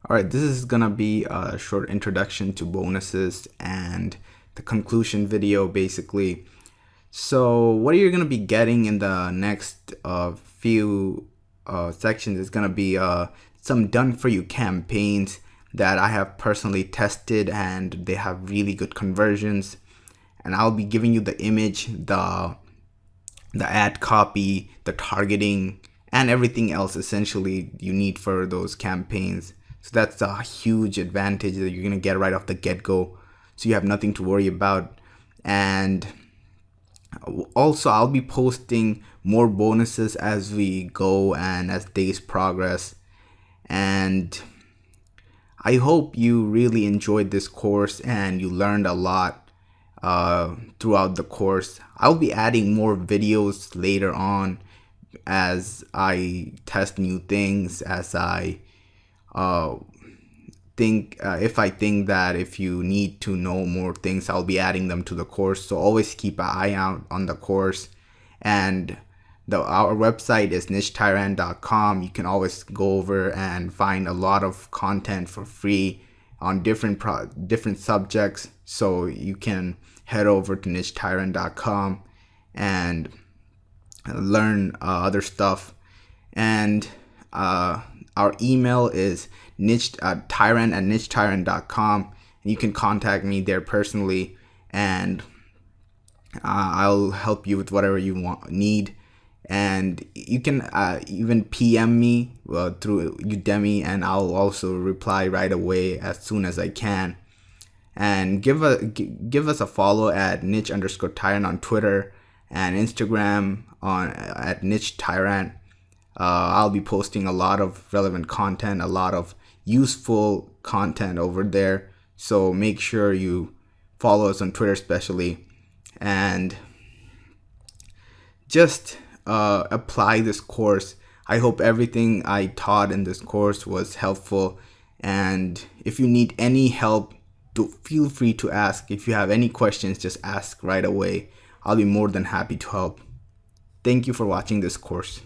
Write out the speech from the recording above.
All right, this is gonna be a short introduction to bonuses and the conclusion video basically. So what you're gonna be getting in the next few sections is gonna be some done for you campaigns that I have personally tested and they have really good conversions. And I'll be giving you the image, the ad copy, the targeting, and everything else essentially you need for those campaigns. So that's a huge advantage that you're gonna get right off the get-go. So you have nothing to worry about. And also, I'll be posting more bonuses as we go and as days progress. And I hope you really enjoyed this course and you learned a lot throughout the course. I'll be adding more videos later on as I test new things, as I if I think that if you need to know more things, I'll be adding them to the course. So always keep an eye out on the course. And our website is nichetyrant.com. You can always go over and find a lot of content for free on different subjects. So you can head over to nichetyrant.com and learn other stuff. And our email is tyrant@nichetyrant.com, and you can contact me there personally, and I'll help you with whatever you need. And you can even PM me through Udemy, and I'll also reply right away as soon as I can. And give us a follow at niche_tyrant on Twitter and Instagram at niche tyrant. I'll be posting a lot of relevant content, a lot of useful content over there. So make sure you follow us on Twitter especially, and just apply this course. I hope everything I taught in this course was helpful. And if you need any help, feel free to ask. If you have any questions, just ask right away. I'll be more than happy to help. Thank you for watching this course.